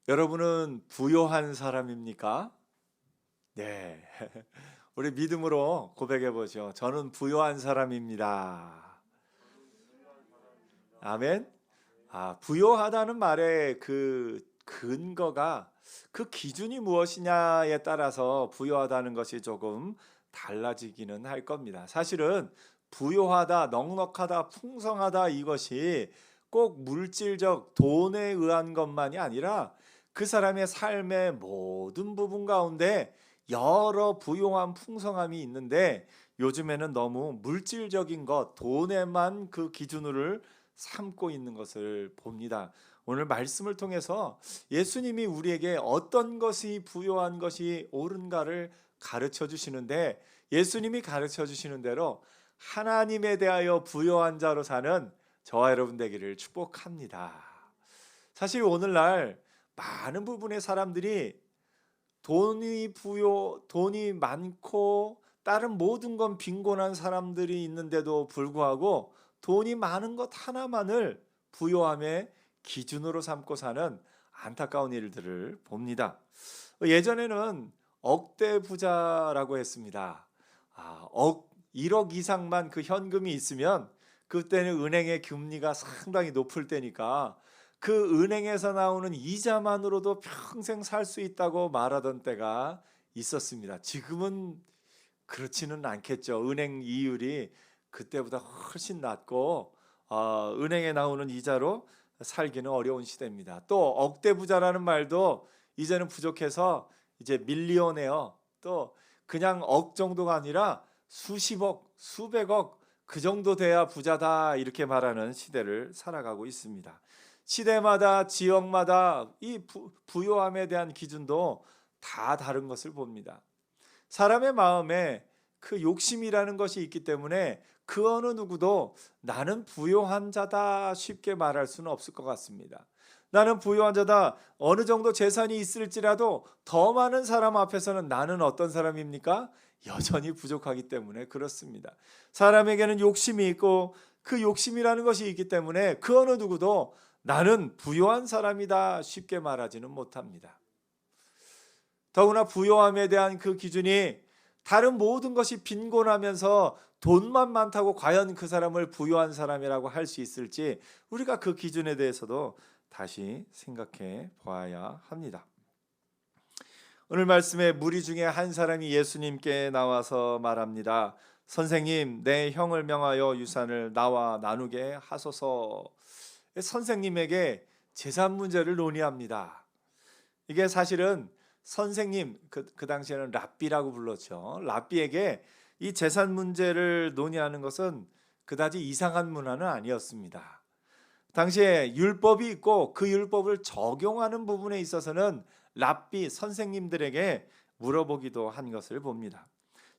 여러분은 부요한 사람입니까? 네. 우리 믿음으로 고백해 보죠. 저는 부요한 사람입니다. 아멘. 부요하다는 말의 그 근거가 그 기준이 무엇이냐에 따라서 부요하다는 것이 조금 달라지기는 할 겁니다. 사실은 부요하다, 넉넉하다, 풍성하다 이것이 꼭 물질적 돈에 의한 것만이 아니라 그 사람의 삶의 모든 부분 가운데 여러 부요한 풍성함이 있는데 요즘에는 너무 물질적인 것, 돈에만 그 기준을 삼고 있는 것을 봅니다. 오늘 말씀을 통해서 예수님이 우리에게 어떤 것이 부요한 것이 옳은가를 가르쳐 주시는데 예수님이 가르쳐 주시는 대로 하나님에 대하여 부요한 자로 사는 저와 여러분 되기를 축복합니다. 사실 오늘날 많은 부분의 사람들이 돈이 많고 다른 모든 건 빈곤한 사람들이 있는데도 불구하고 돈이 많은 것 하나만을 부요함의 기준으로 삼고 사는 안타까운 일들을 봅니다. 예전에는 억대 부자라고 했습니다. 1억 이상만 그 현금이 있으면 그때는 은행의 금리가 상당히 높을 때니까 그 은행에서 나오는 이자만으로도 평생 살 수 있다고 말하던 때가 있었습니다. 지금은 그렇지는 않겠죠. 은행 이율이 그때보다 훨씬 낮고 은행에 나오는 이자로 살기는 어려운 시대입니다. 또 억대 부자라는 말도 이제는 부족해서 이제 밀리오네어, 또 그냥 억 정도가 아니라 수십억, 수백억 그 정도 돼야 부자다 이렇게 말하는 시대를 살아가고 있습니다. 시대마다 지역마다 이 부요함에 대한 기준도 다 다른 것을 봅니다. 사람의 마음에 그 욕심이라는 것이 있기 때문에 그 어느 누구도 나는 부요한 자다 쉽게 말할 수는 없을 것 같습니다. 나는 부요한 자다. 어느 정도 재산이 있을지라도 더 많은 사람 앞에서는 나는 어떤 사람입니까? 여전히 부족하기 때문에 그렇습니다. 사람에게는 욕심이 있고 그 욕심이라는 것이 있기 때문에 그 어느 누구도 나는 부요한 사람이다 쉽게 말하지는 못합니다. 더구나 부요함에 대한 그 기준이 다른 모든 것이 빈곤하면서 돈만 많다고 과연 그 사람을 부요한 사람이라고 할 수 있을지 우리가 그 기준에 대해서도 다시 생각해 보아야 합니다. 오늘 말씀에 무리 중에 한 사람이 예수님께 나와서 말합니다. 선생님, 내 형을 명하여 유산을 나와 나누게 하소서. 선생님에게 재산 문제를 논의합니다. 이게 사실은 선생님, 그 당시에는 랍비라고 불렀죠. 랍비에게 이 재산 문제를 논의하는 것은 그다지 이상한 문화는 아니었습니다. 당시에 율법이 있고 그 율법을 적용하는 부분에 있어서는 랍비 선생님들에게 물어보기도 한 것을 봅니다.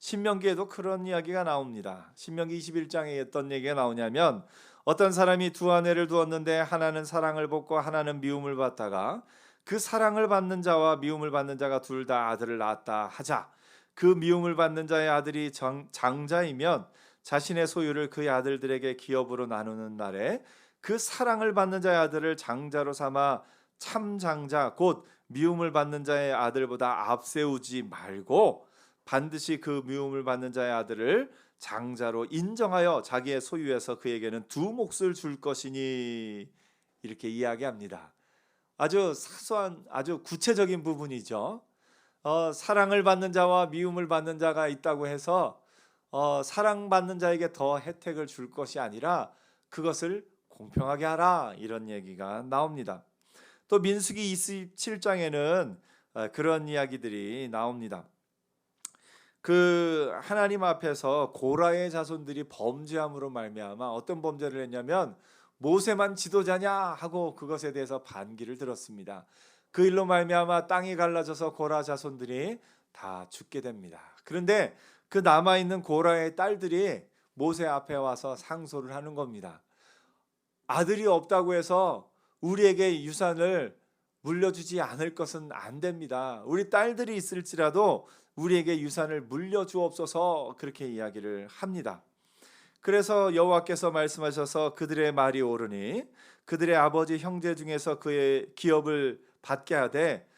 신명기에도 그런 이야기가 나옵니다. 신명기 21장에 어떤 얘기가 나오냐면 어떤 사람이 두 아내를 두었는데 하나는 사랑을 받고 하나는 미움을 받다가 그 사랑을 받는 자와 미움을 받는 자가 둘 다 아들을 낳았다 하자. 그 미움을 받는 자의 아들이 장자이면 자신의 소유를 그의 아들들에게 기업으로 나누는 날에 그 사랑을 받는 자의 아들을 장자로 삼아 참 장자 곧 미움을 받는 자의 아들보다 앞세우지 말고 반드시 그 미움을 받는 자의 아들을 장자로 인정하여 자기의 소유에서 그에게는 두 몫을 줄 것이니 이렇게 이야기합니다. 아주 사소한 아주 구체적인 부분이죠. 사랑을 받는 자와 미움을 받는 자가 있다고 해서 사랑받는 자에게 더 혜택을 줄 것이 아니라 그것을 공평하게 하라 이런 얘기가 나옵니다. 또 민수기 27장에는 그런 이야기들이 나옵니다. 그 하나님 앞에서 고라의 자손들이 범죄함으로 말미암아 어떤 범죄를 했냐면 모세만 지도자냐 하고 그것에 대해서 반기를 들었습니다. 그 일로 말미암아 땅이 갈라져서 고라 자손들이 다 죽게 됩니다. 그런데 그 남아 있는 고라의 딸들이 모세 앞에 와서 상소를 하는 겁니다. 아들이 없다고 해서 우리에게 유산을 물려주지 않을 것은 안 됩니다. 우리 딸들이 있을지라도 우리에게 유산을 물려주옵소서 그렇게 이야기를 합니다. 그래서 여호와께서 말씀하셔서 그들의 말이 옳으니 그들의 아버지 형제 중에서 그의 기업을 받게 하되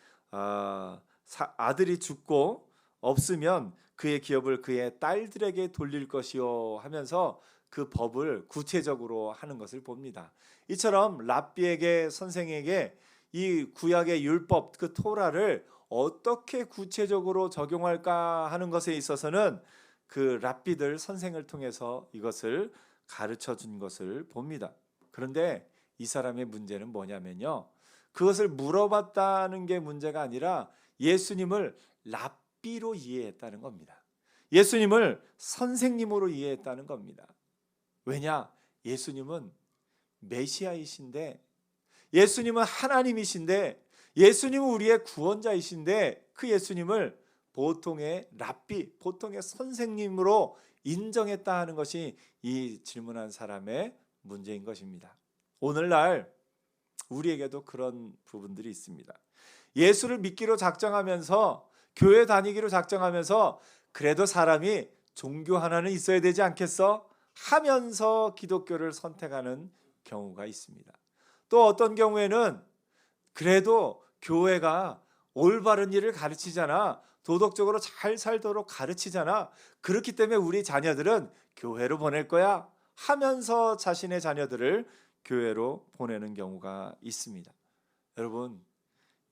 아들이 죽고 없으면 그의 기업을 그의 딸들에게 돌릴 것이요 하면서 그 법을 구체적으로 하는 것을 봅니다. 이처럼 랍비에게 선생에게 이 구약의 율법 그 토라를 어떻게 구체적으로 적용할까 하는 것에 있어서는 그 랍비들 선생을 통해서 이것을 가르쳐 준 것을 봅니다. 그런데 이 사람의 문제는 뭐냐면요, 그것을 물어봤다는 게 문제가 아니라 예수님을 랍비로 이해했다는 겁니다. 예수님을 선생님으로 이해했다는 겁니다. 왜냐? 예수님은 메시아이신데, 예수님은 하나님이신데, 예수님은 우리의 구원자이신데 그 예수님을 보통의 랍비, 보통의 선생님으로 인정했다 하는 것이 이 질문한 사람의 문제인 것입니다. 오늘날 우리에게도 그런 부분들이 있습니다. 예수를 믿기로 작정하면서, 교회 다니기로 작정하면서 그래도 사람이 종교 하나는 있어야 되지 않겠어? 하면서 기독교를 선택하는 경우가 있습니다. 또 어떤 경우에는 그래도 교회가 올바른 일을 가르치잖아, 도덕적으로 잘 살도록 가르치잖아, 그렇기 때문에 우리 자녀들은 교회로 보낼 거야 하면서 자신의 자녀들을 교회로 보내는 경우가 있습니다. 여러분,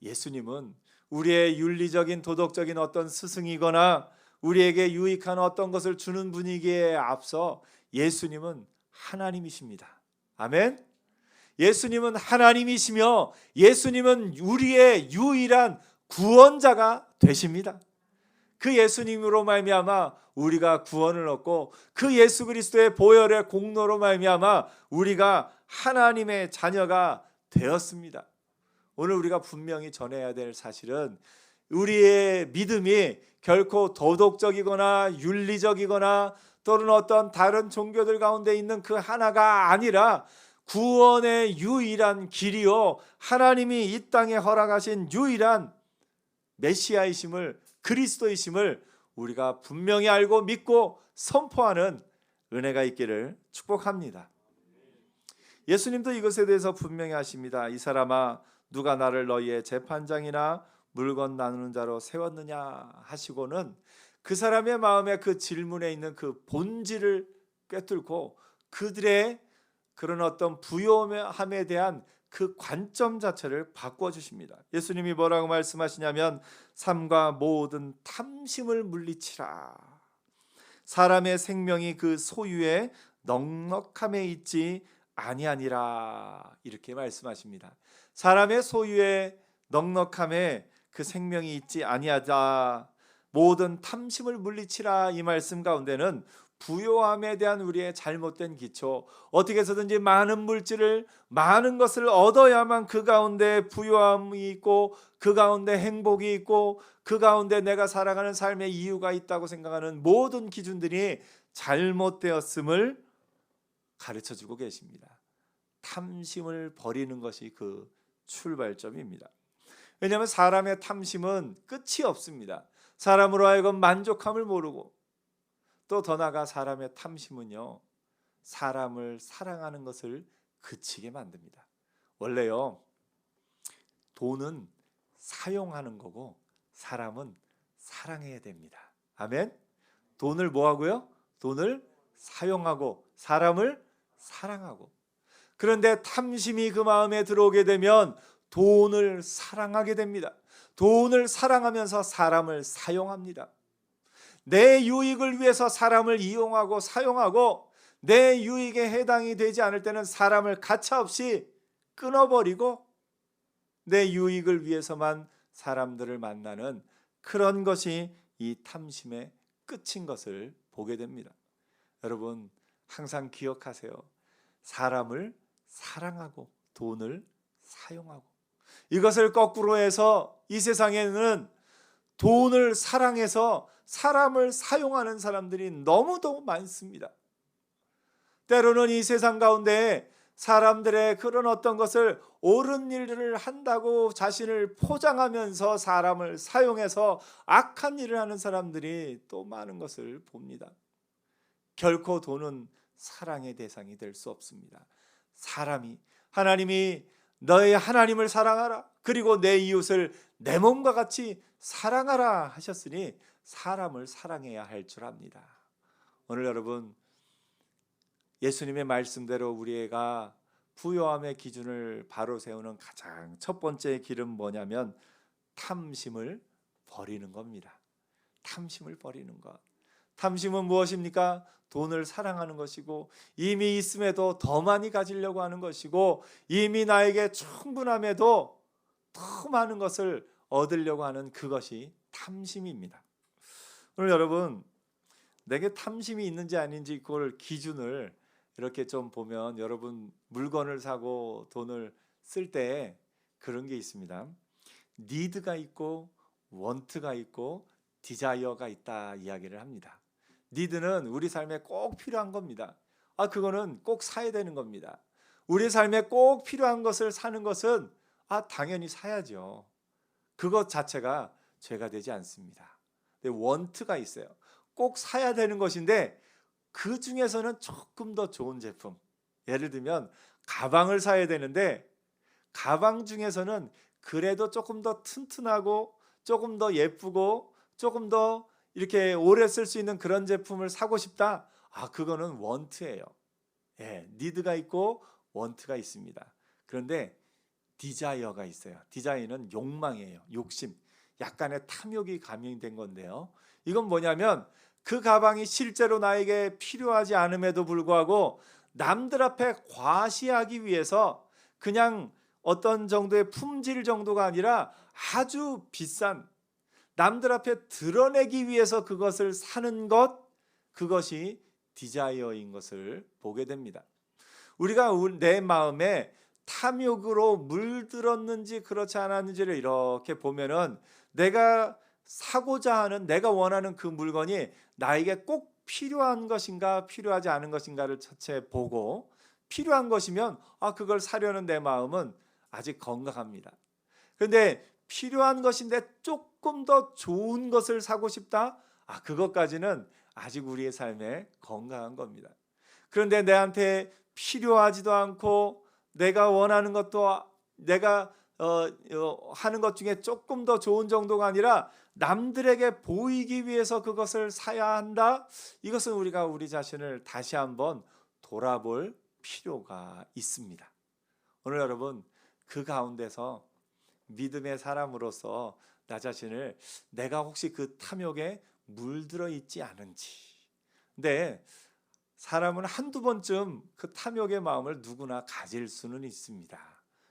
예수님은 우리의 윤리적인 도덕적인 어떤 스승이거나 우리에게 유익한 어떤 것을 주는 분위기에 앞서 예수님은 하나님이십니다. 아멘. 예수님은 하나님이시며 예수님은 우리의 유일한 구원자가 되십니다. 그 예수님으로 말미암아 우리가 구원을 얻고 그 예수 그리스도의 보혈의 공로로 말미암아 우리가 하나님의 자녀가 되었습니다. 오늘 우리가 분명히 전해야 될 사실은 우리의 믿음이 결코 도덕적이거나 윤리적이거나 또는 어떤 다른 종교들 가운데 있는 그 하나가 아니라 구원의 유일한 길이요, 하나님이 이 땅에 허락하신 유일한 메시아이심을, 그리스도이심을 우리가 분명히 알고 믿고 선포하는 은혜가 있기를 축복합니다. 예수님도 이것에 대해서 분명히 하십니다. 이 사람아, 누가 나를 너희의 재판장이나 물건 나누는 자로 세웠느냐 하시고는 그 사람의 마음에 그 질문에 있는 그 본질을 꿰뚫고 그들의 그런 어떤 부요함에 대한 그 관점 자체를 바꿔주십니다. 예수님이 뭐라고 말씀하시냐면 삼가 모든 탐심을 물리치라. 사람의 생명이 그 소유의 넉넉함에 있지 아니하니라, 이렇게 말씀하십니다. 사람의 소유의 넉넉함에 그 생명이 있지 아니하다. 모든 탐심을 물리치라, 이 말씀 가운데는 부요함에 대한 우리의 잘못된 기초, 어떻게 해서든지 많은 물질을, 많은 것을 얻어야만 그 가운데 부요함이 있고 그 가운데 행복이 있고 그 가운데 내가 살아가는 삶의 이유가 있다고 생각하는 모든 기준들이 잘못되었음을 가르쳐주고 계십니다. 탐심을 버리는 것이 그 출발점입니다. 왜냐하면 사람의 탐심은 끝이 없습니다. 사람으로 하여금 만족함을 모르고, 또 더 나아가 사람의 탐심은요, 사람을 사랑하는 것을 그치게 만듭니다. 원래요, 돈은 사용하는 거고 사람은 사랑해야 됩니다. 아멘. 돈을 뭐 하고요? 돈을 사용하고 사람을 사랑하고. 그런데 탐심이 그 마음에 들어오게 되면 돈을 사랑하게 됩니다. 돈을 사랑하면서 사람을 사용합니다. 내 유익을 위해서 사람을 이용하고 사용하고, 내 유익에 해당이 되지 않을 때는 사람을 가차없이 끊어버리고 내 유익을 위해서만 사람들을 만나는 그런 것이 이 탐심의 끝인 것을 보게 됩니다. 여러분, 항상 기억하세요. 사람을 사랑하고 돈을 사용하고, 이것을 거꾸로 해서 이 세상에는 돈을 사랑해서 사람을 사용하는 사람들이 너무도 많습니다. 때로는 이 세상 가운데 사람들의 그런 어떤 것을 옳은 일을 한다고 자신을 포장하면서 사람을 사용해서 악한 일을 하는 사람들이 또 많은 것을 봅니다. 결코 돈은 사랑의 대상이 될 수 없습니다. 사람이, 하나님이 너의 하나님을 사랑하라, 그리고 내 이웃을 내 몸과 같이 사랑하라 하셨으니 사람을 사랑해야 할 줄 압니다. 오늘 여러분, 예수님의 말씀대로 우리가 부요함의 기준을 바로 세우는 가장 첫 번째 길은 뭐냐면 탐심을 버리는 겁니다. 탐심을 버리는 것. 탐심은 무엇입니까? 돈을 사랑하는 것이고, 이미 있음에도 더 많이 가지려고 하는 것이고, 이미 나에게 충분함에도 더 많은 것을 얻으려고 하는 그것이 탐심입니다. 오늘 여러분, 내게 탐심이 있는지 아닌지 그걸 기준을 이렇게 좀 보면, 여러분 물건을 사고 돈을 쓸 때 그런 게 있습니다. 니드가 있고 원트가 있고 디자이어가 있다 이야기를 합니다. 니드는 우리 삶에 꼭 필요한 겁니다. 그거는 꼭 사야 되는 겁니다. 우리 삶에 꼭 필요한 것을 사는 것은 당연히 사야죠. 그것 자체가 죄가 되지 않습니다. 근데 원트가 있어요. 꼭 사야 되는 것인데 그 중에서는 조금 더 좋은 제품, 예를 들면 가방을 사야 되는데 가방 중에서는 그래도 조금 더 튼튼하고 조금 더 예쁘고 조금 더 이렇게 오래 쓸 수 있는 그런 제품을 사고 싶다. 그거는 원트예요. 니드가 있고 원트가 있습니다. 그런데 디자이어가 있어요. 디자인은 욕망이에요. 욕심, 약간의 탐욕이 감행된 건데요. 이건 뭐냐면 그 가방이 실제로 나에게 필요하지 않음에도 불구하고 남들 앞에 과시하기 위해서 그냥 어떤 정도의 품질 정도가 아니라 아주 비싼, 남들 앞에 드러내기 위해서 그것을 사는 것, 그것이 디자이어인 것을 보게 됩니다. 우리가 내 마음에 탐욕으로 물들었는지 그렇지 않았는지를 이렇게 보면은 내가 사고자 하는, 내가 원하는 그 물건이 나에게 꼭 필요한 것인가 필요하지 않은 것인가를 첫째 보고, 필요한 것이면 그걸 사려는 내 마음은 아직 건강합니다. 그런데 필요한 것인데 조금 더 좋은 것을 사고 싶다? 그것까지는 아직 우리의 삶에 건강한 겁니다. 그런데 내한테 필요하지도 않고 내가 원하는 것도, 내가 하는 것 중에 조금 더 좋은 정도가 아니라 남들에게 보이기 위해서 그것을 사야 한다? 이것은 우리가 우리 자신을 다시 한번 돌아볼 필요가 있습니다. 오늘 여러분, 그 가운데서 믿음의 사람으로서 나 자신을, 내가 혹시 그 탐욕에 물들어 있지 않은지. 근데 사람은 한두 번쯤 그 탐욕의 마음을 누구나 가질 수는 있습니다.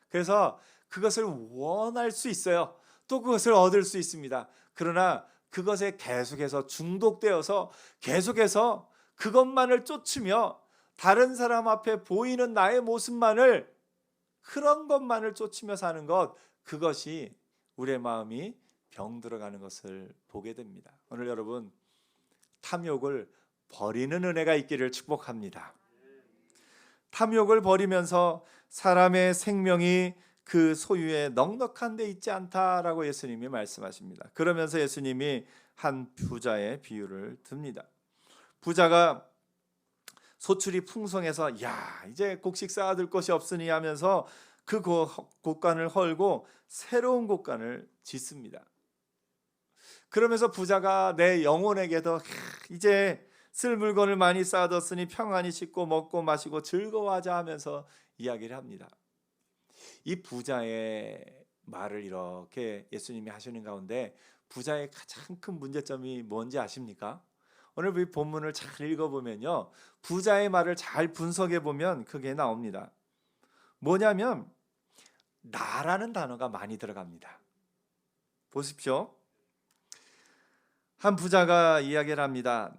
그래서 그것을 원할 수 있어요. 또 그것을 얻을 수 있습니다. 그러나 그것에 계속해서 중독되어서 계속해서 그것만을 쫓으며 다른 사람 앞에 보이는 나의 모습만을, 그런 것만을 쫓으며 사는 것, 그것이 우리의 마음이 병들어가는 것을 보게 됩니다. 오늘 여러분, 탐욕을 버리는 은혜가 있기를 축복합니다. 탐욕을 버리면서 사람의 생명이 그 소유에 넉넉한 데 있지 않다라고 예수님이 말씀하십니다. 그러면서 예수님이 한 부자의 비유를 듭니다. 부자가 소출이 풍성해서 이제 곡식 쌓아둘 것이 없으니 하면서 그 곡간을 헐고 새로운 곡간을 짓습니다. 그러면서 부자가 내 영혼에게도 이제 쓸 물건을 많이 쌓아뒀으니 평안히 씻고 먹고 마시고 즐거워하자 하면서 이야기를 합니다. 이 부자의 말을 이렇게 예수님이 하시는 가운데 부자의 가장 큰 문제점이 뭔지 아십니까? 오늘 이 본문을 잘 읽어보면요, 부자의 말을 잘 분석해 보면 그게 나옵니다. 뭐냐면 나라는 단어가 많이 들어갑니다. 보십시오. 한 부자가 이야기를 합니다.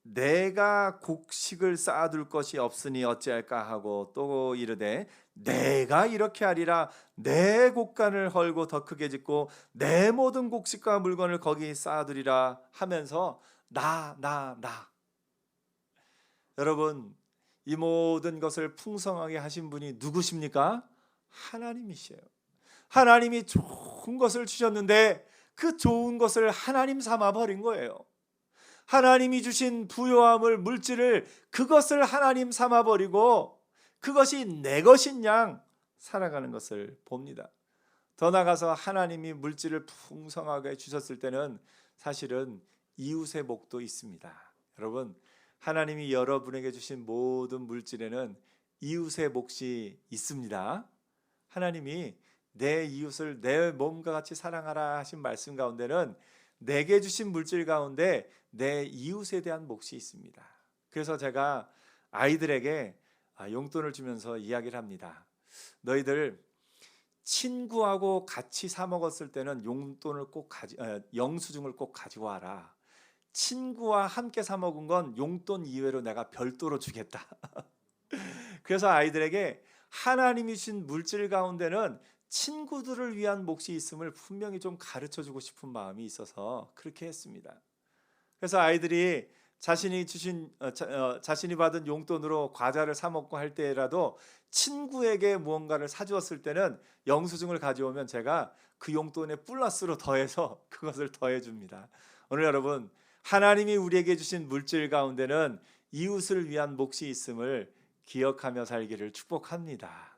내가 곡식을 쌓아둘 것이 없으니 어찌할까 하고 또 이르되 내가 이렇게 하리라. 내 곡간을 헐고 더 크게 짓고 내 모든 곡식과 물건을 거기 쌓아두리라 하면서 나. 여러분, 이 모든 것을 풍성하게 하신 분이 누구십니까? 하나님이시에요. 하나님이 좋은 것을 주셨는데 그 좋은 것을 하나님 삼아 버린 거예요. 하나님이 주신 부요함을, 물질을, 그것을 하나님 삼아 버리고 그것이 내 것인 양 살아가는 것을 봅니다. 더 나아가서 하나님이 물질을 풍성하게 주셨을 때는 사실은 이웃의 복도 있습니다. 여러분, 하나님이 여러분에게 주신 모든 물질에는 이웃의 몫이 있습니다. 하나님이 내 이웃을 내 몸과 같이 사랑하라 하신 말씀 가운데는 내게 주신 물질 가운데 내 이웃에 대한 몫이 있습니다. 그래서 제가 아이들에게 용돈을 주면서 이야기를 합니다. 너희들 친구하고 같이 사 먹었을 때는 용돈을 영수증을 꼭 가지고 와라. 친구와 함께 사 먹은 건 용돈 이외로 내가 별도로 주겠다. 그래서 아이들에게 하나님이 주신 물질 가운데는 친구들을 위한 몫이 있음을 분명히 좀 가르쳐 주고 싶은 마음이 있어서 그렇게 했습니다. 그래서 아이들이 자신이 받은 용돈으로 과자를 사 먹고 할 때라도 친구에게 무언가를 사주었을 때는 영수증을 가져오면 제가 그 용돈에 플러스로 더해서 그것을 더해 줍니다. 오늘 여러분, 하나님이 우리에게 주신 물질 가운데는 이웃을 위한 몫이 있음을 기억하며 살기를 축복합니다.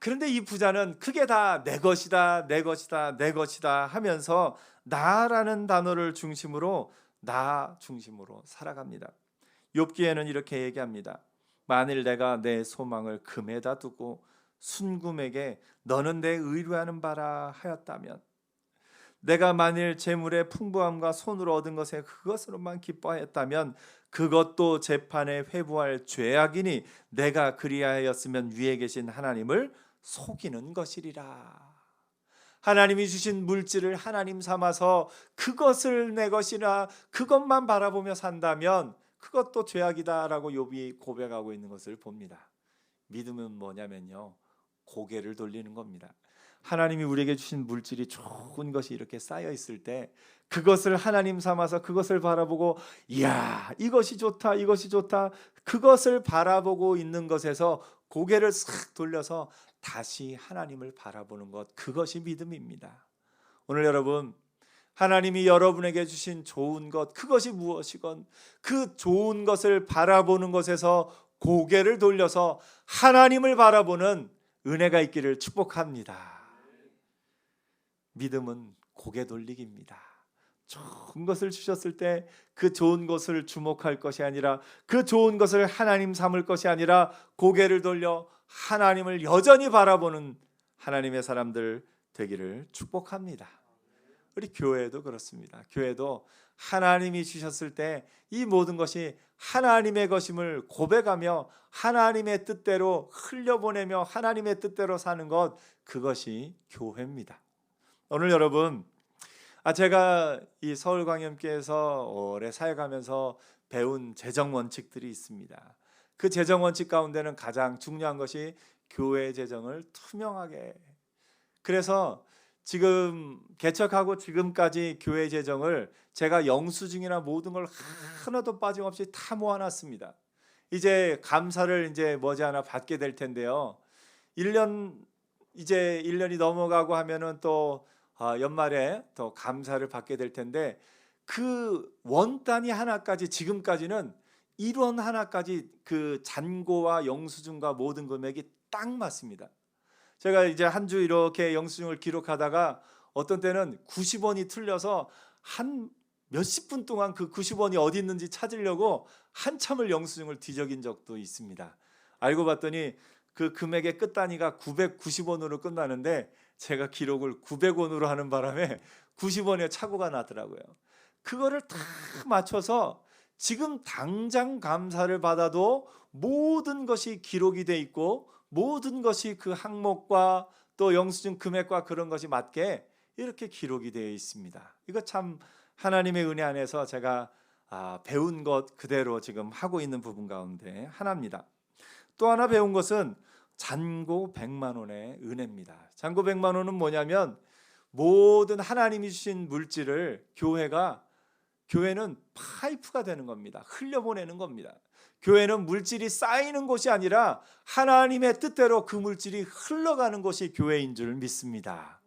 그런데 이 부자는 크게 다 내 것이다, 내 것이다, 내 것이다 하면서 나라는 단어를 중심으로 나 중심으로 살아갑니다. 욥기에는 이렇게 얘기합니다. 만일 내가 내 소망을 금에다 두고 순금에게 너는 내 의뢰하는 바라 하였다면, 내가 만일 재물의 풍부함과 손으로 얻은 것에 그것으로만 기뻐하였다면 그것도 재판에 회부할 죄악이니 내가 그리하였으면 위에 계신 하나님을 속이는 것이리라. 하나님이 주신 물질을 하나님 삼아서 그것을 내 것이라 그것만 바라보며 산다면 그것도 죄악이다라고 욥이 고백하고 있는 것을 봅니다. 믿음은 뭐냐면요, 고개를 돌리는 겁니다. 하나님이 우리에게 주신 물질이 좋은 것이 이렇게 쌓여 있을 때 그것을 하나님 삼아서 그것을 바라보고 이야, 이것이 좋다, 이것이 좋다, 그것을 바라보고 있는 것에서 고개를 싹 돌려서 다시 하나님을 바라보는 것, 그것이 믿음입니다. 오늘 여러분, 하나님이 여러분에게 주신 좋은 것, 그것이 무엇이건 그 좋은 것을 바라보는 것에서 고개를 돌려서 하나님을 바라보는 은혜가 있기를 축복합니다. 믿음은 고개 돌리기입니다. 좋은 것을 주셨을 때 그 좋은 것을 주목할 것이 아니라, 그 좋은 것을 하나님 삼을 것이 아니라 고개를 돌려 하나님을 여전히 바라보는 하나님의 사람들 되기를 축복합니다. 우리 교회도 그렇습니다. 교회도 하나님이 주셨을 때 이 모든 것이 하나님의 것임을 고백하며 하나님의 뜻대로 흘려보내며 하나님의 뜻대로 사는 것, 그것이 교회입니다. 오늘 여러분, 제가 이 서울광염교회에서 오래 사역하면서 배운 재정 원칙들이 있습니다. 그 재정 원칙 가운데는 가장 중요한 것이 교회 재정을 투명하게, 그래서 지금 개척하고 지금까지 교회 재정을 제가 영수증이나 모든 걸 하나도 빠짐없이 다 모아놨습니다. 이제 감사를 이제 머지않아 받게 될 텐데요. 1년이 넘어가고 하면은 또 연말에 또 감사를 받게 될 텐데, 그 원 단위 하나까지 지금까지는 1원 하나까지 그 잔고와 영수증과 모든 금액이 딱 맞습니다. 제가 이제 한 주 이렇게 영수증을 기록하다가 어떤 때는 90원이 틀려서 한 몇십 분 동안 그 90원이 어디 있는지 찾으려고 한참을 영수증을 뒤적인 적도 있습니다. 알고 봤더니 그 금액의 끝 단위가 990원으로 끝나는데 제가 기록을 900원으로 하는 바람에 90원의 착오가 나더라고요. 그거를 다 맞춰서 지금 당장 감사를 받아도 모든 것이 기록이 돼 있고 모든 것이 그 항목과 또 영수증 금액과 그런 것이 맞게 이렇게 기록이 되어 있습니다. 이거 참 하나님의 은혜 안에서 제가 배운 것 그대로 지금 하고 있는 부분 가운데 하나입니다. 또 하나 배운 것은 잔고 100만 원의 은혜입니다. 잔고 100만 원은 뭐냐면 모든 하나님이 주신 물질을 교회는 파이프가 되는 겁니다. 흘려보내는 겁니다. 교회는 물질이 쌓이는 곳이 아니라 하나님의 뜻대로 그 물질이 흘러가는 곳이 교회인 줄 믿습니다.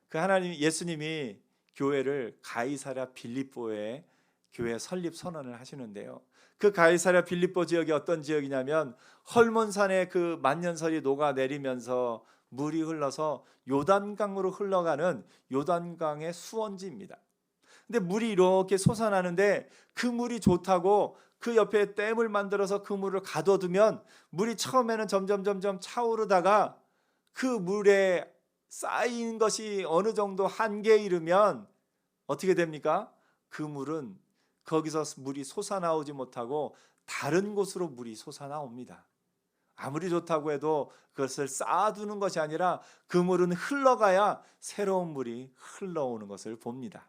그 예수님이 교회를 가이사랴 빌립보에 교회 설립 선언을 하시는데요. 그 가이사랴 빌립보 지역이 어떤 지역이냐면 헐몬산에 그 만년설이 녹아내리면서 물이 흘러서 요단강으로 흘러가는 요단강의 수원지입니다. 근데 물이 이렇게 솟아나는데 그 물이 좋다고 그 옆에 댐을 만들어서 그 물을 가둬두면 물이 처음에는 점점 차오르다가 그 물에 쌓인 것이 어느 정도 한계에 이르면 어떻게 됩니까? 그 물은 거기서 물이 솟아나오지 못하고 다른 곳으로 물이 솟아나옵니다. 아무리 좋다고 해도 그것을 쌓아두는 것이 아니라 그 물은 흘러가야 새로운 물이 흘러오는 것을 봅니다.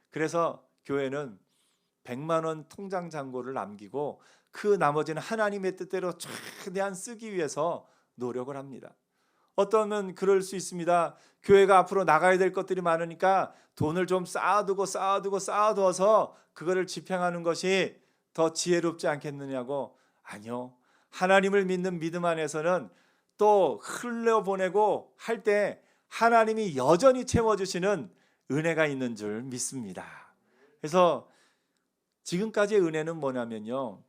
그래서 교회는 100만 원 통장 잔고를 남기고 그 나머지는 하나님의 뜻대로 최대한 쓰기 위해서 노력을 합니다. 어떠면 그럴 수 있습니다. 교회가 앞으로 나가야 될 것들이 많으니까 돈을 좀 쌓아두어서 그거를 집행하는 것이 더 지혜롭지 않겠느냐고. 아니요. 하나님을 믿는 믿음 안에서는 또 흘려보내고 할 때 하나님이 여전히 채워주시는 은혜가 있는 줄 믿습니다. 그래서 지금까지의 은혜는 뭐냐면요,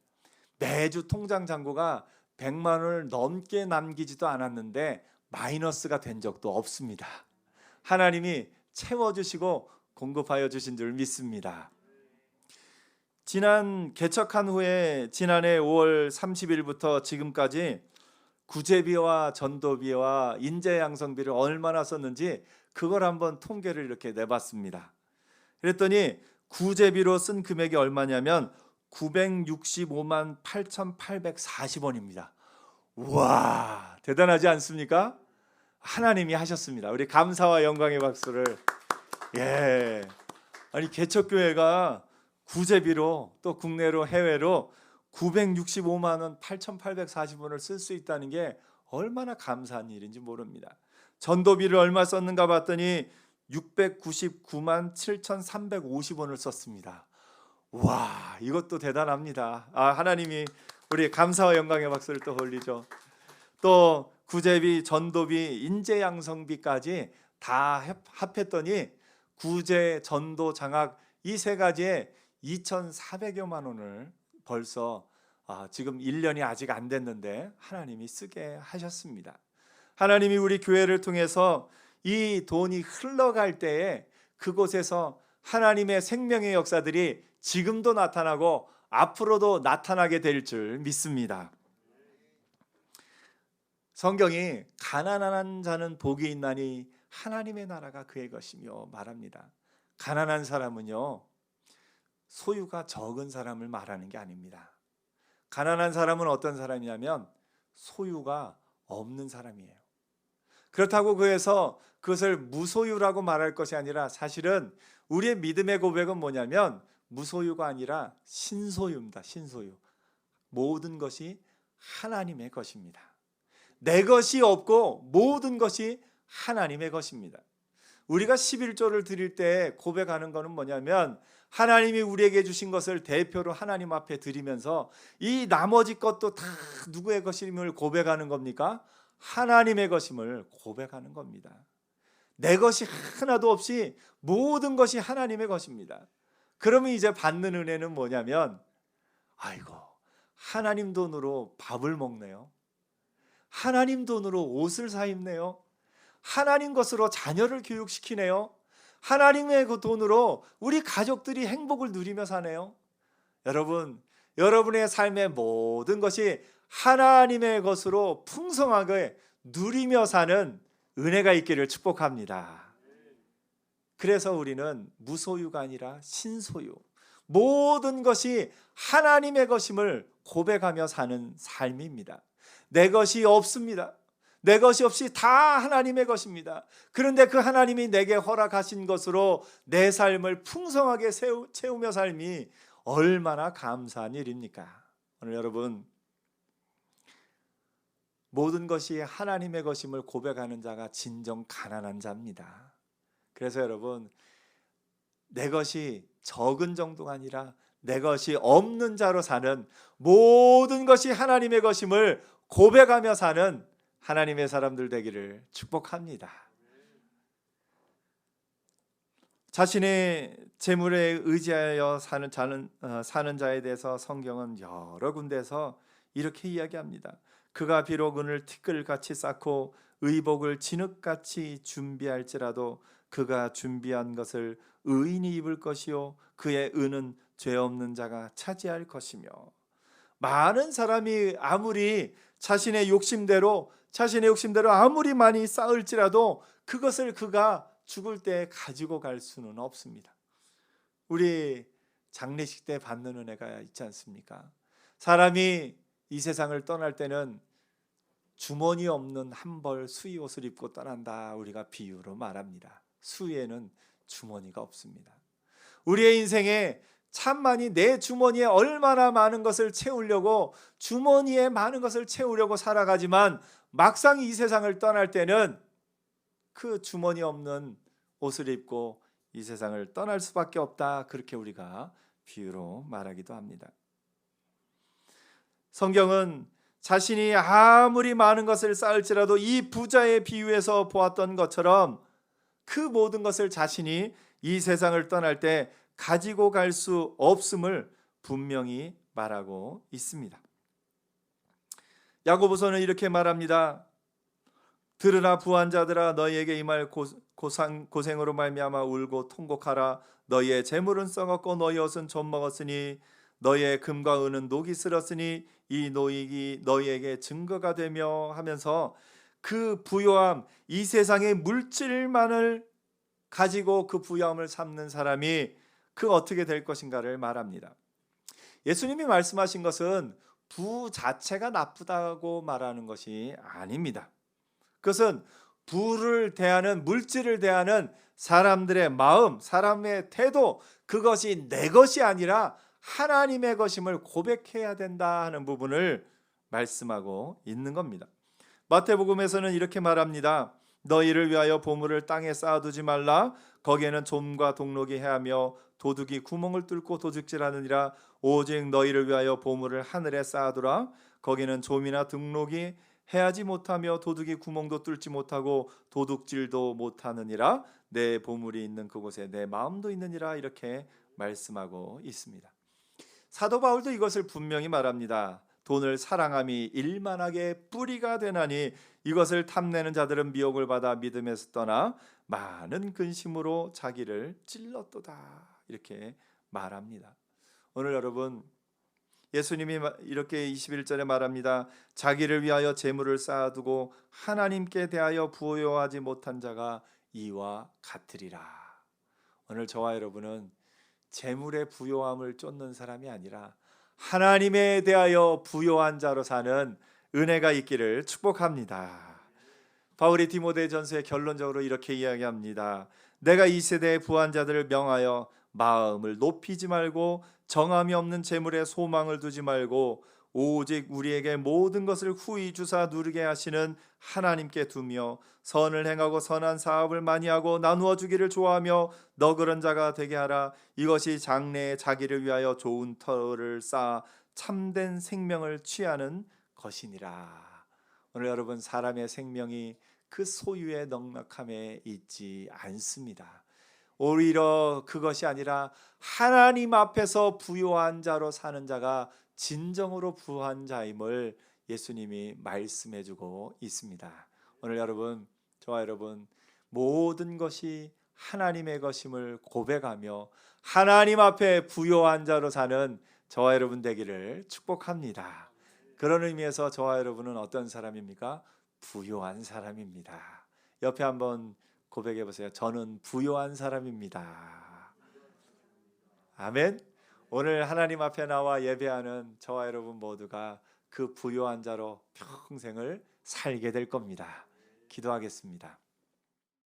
매주 통장 잔고가 100만 원을 넘게 남기지도 않았는데 마이너스가 된 적도 없습니다. 하나님이 채워주시고 공급하여 주신 줄 믿습니다. 지난 개척한 후에 지난해 5월 30일부터 지금까지 구제비와 전도비와 인재양성비를 얼마나 썼는지 그걸 한번 통계를 이렇게 내봤습니다. 그랬더니 구제비로 쓴 금액이 얼마냐면 965만 8,840원입니다. 우와, 대단하지 않습니까? 하나님이 하셨습니다. 우리 감사와 영광의 박수를. 아니 개척교회가 구제비로 또 국내로 해외로 965만 원 8,840원을 쓸 수 있다는 게 얼마나 감사한 일인지 모릅니다. 전도비를 얼마 썼는가 봤더니 699만 7,350원을 썼습니다. 와, 이것도 대단합니다. 하나님이 우리 감사와 영광의 박수를 또 올리죠. 또 구제비, 전도비, 인재양성비까지 다 합했더니 구제, 전도, 장학 이 세 가지에 2,400여만 원을 벌써 지금 1년이 아직 안 됐는데 하나님이 쓰게 하셨습니다. 하나님이 우리 교회를 통해서 이 돈이 흘러갈 때에 그곳에서 하나님의 생명의 역사들이 지금도 나타나고 앞으로도 나타나게 될 줄 믿습니다. 성경이 가난한 자는 복이 있나니 하나님의 나라가 그의 것이며 말합니다. 가난한 사람은요, 소유가 적은 사람을 말하는 게 아닙니다. 가난한 사람은 어떤 사람이냐면 소유가 없는 사람이에요. 그렇다고 그래서 그것을 무소유라고 말할 것이 아니라 사실은 우리의 믿음의 고백은 뭐냐면 무소유가 아니라 신소유입니다. 신소유. 모든 것이 하나님의 것입니다. 내 것이 없고 모든 것이 하나님의 것입니다. 우리가 11조를 드릴 때 고백하는 것은 뭐냐면 하나님이 우리에게 주신 것을 대표로 하나님 앞에 드리면서 이 나머지 것도 다 누구의 것임을 고백하는 겁니까? 하나님의 것임을 고백하는 겁니다. 내 것이 하나도 없이 모든 것이 하나님의 것입니다. 그러면 이제 받는 은혜는 뭐냐면 아이고, 하나님 돈으로 밥을 먹네요. 하나님 돈으로 옷을 사 입네요. 하나님 것으로 자녀를 교육시키네요. 하나님의 그 돈으로 우리 가족들이 행복을 누리며 사네요. 여러분, 여러분의 삶의 모든 것이 하나님의 것으로 풍성하게 누리며 사는 은혜가 있기를 축복합니다. 그래서 우리는 무소유가 아니라 신소유, 모든 것이 하나님의 것임을 고백하며 사는 삶입니다. 내 것이 없습니다. 내 것이 없이 다 하나님의 것입니다. 그런데 그 하나님이 내게 허락하신 것으로 내 삶을 풍성하게 채우며 삶이 얼마나 감사한 일입니까? 오늘 여러분, 모든 것이 하나님의 것임을 고백하는 자가 진정 가난한 자입니다. 그래서 여러분, 내 것이 적은 정도가 아니라 내 것이 없는 자로 사는, 모든 것이 하나님의 것임을 고백하며 사는 하나님의 사람들 되기를 축복합니다. 자신의 재물에 의지하여 사는 자에 대해서 성경은 여러 군데서 이렇게 이야기합니다. 그가 비록 은을 티끌같이 쌓고 의복을 진흙같이 준비할지라도 그가 준비한 것을 의인이 입을 것이요 그의 은은 죄 없는 자가 차지할 것이며. 많은 사람이 아무리 자신의 욕심대로 아무리 많이 쌓을지라도 그것을 그가 죽을 때 가지고 갈 수는 없습니다. 우리 장례식 때 받는 은혜가 있지 않습니까? 사람이 이 세상을 떠날 때는 주머니 없는 한 벌 수의 옷을 입고 떠난다, 우리가 비유로 말합니다. 수의에는 주머니가 없습니다. 우리의 인생에 참 많이 내 주머니에 얼마나 많은 것을 채우려고, 주머니에 많은 것을 채우려고 살아가지만 막상 이 세상을 떠날 때는 그 주머니 없는 옷을 입고 이 세상을 떠날 수밖에 없다, 그렇게 우리가 비유로 말하기도 합니다. 성경은 자신이 아무리 많은 것을 쌓을지라도 이 부자의 비유에서 보았던 것처럼 그 모든 것을 자신이 이 세상을 떠날 때 가지고 갈 수 없음을 분명히 말하고 있습니다. 야고보서는 이렇게 말합니다. 들으라 부한 자들아, 너희에게 임할 고생으로 말미암아 울고 통곡하라. 너희의 재물은 썩었고 너희 옷은 좀 먹었으니 너희의 금과 은은 녹이 슬었으니 이 노익이 너희에게 증거가 되며 하면서 그 부요함, 이 세상의 물질만을 가지고 그 부요함을 삼는 사람이 그 어떻게 될 것인가를 말합니다. 예수님이 말씀하신 것은 부 자체가 나쁘다고 말하는 것이 아닙니다. 그것은 부를 대하는, 물질을 대하는 사람들의 마음, 사람의 태도, 그것이 내 것이 아니라 하나님의 것임을 고백해야 된다 하는 부분을 말씀하고 있는 겁니다. 마태복음에서는 이렇게 말합니다. 너희를 위하여 보물을 땅에 쌓아두지 말라. 거기에는 좀과 동록이 해하며 도둑이 구멍을 뚫고 도둑질하느니라. 오직 너희를 위하여 보물을 하늘에 쌓아두라. 거기는 좀이나 등록이 해하지 못하며 도둑이 구멍도 뚫지 못하고 도둑질도 못하느니라. 내 보물이 있는 그곳에 내 마음도 있느니라. 이렇게 말씀하고 있습니다. 사도 바울도 이것을 분명히 말합니다. 돈을 사랑함이 일만하게 뿌리가 되나니 이것을 탐내는 자들은 미혹을 받아 믿음에서 떠나 많은 근심으로 자기를 찔렀도다, 이렇게 말합니다. 오늘 여러분, 예수님이 이렇게 21절에 말합니다. 자기를 위하여 재물을 쌓아두고 하나님께 대하여 부요하지 못한 자가 이와 같으리라. 오늘 저와 여러분은 재물의 부요함을 쫓는 사람이 아니라 하나님에 대하여 부요한 자로 사는 은혜가 있기를 축복합니다. 바울이 디모데전서에 결론적으로 이렇게 이야기합니다. 내가 이 세대의 부한 자들을 명하여 마음을 높이지 말고 정함이 없는 재물에 소망을 두지 말고 오직 우리에게 모든 것을 후히 주사 누리게 하시는 하나님께 두며 선을 행하고 선한 사업을 많이 하고 나누어 주기를 좋아하며 너그런 자가 되게 하라. 이것이 장래에 자기를 위하여 좋은 터를 쌓아 참된 생명을 취하는 것이니라. 오늘 여러분, 사람의 생명이 그 소유의 넉넉함에 있지 않습니다. 오히려 그것이 아니라 하나님 앞에서 부요한 자로 사는 자가 진정으로 부한 자임을 예수님이 말씀해 주고 있습니다. 오늘 여러분, 저와 여러분, 모든 것이 하나님의 것임을 고백하며 하나님 앞에 부요한 자로 사는 저와 여러분 되기를 축복합니다. 그런 의미에서 저와 여러분은 어떤 사람입니까? 부요한 사람입니다. 옆에 한번 고백해 보세요. 저는 부요한 사람입니다. 아멘. 오늘 하나님 앞에 나와 예배하는 저와 여러분 모두가 그 부요한 자로 평생을 살게 될 겁니다. 기도하겠습니다.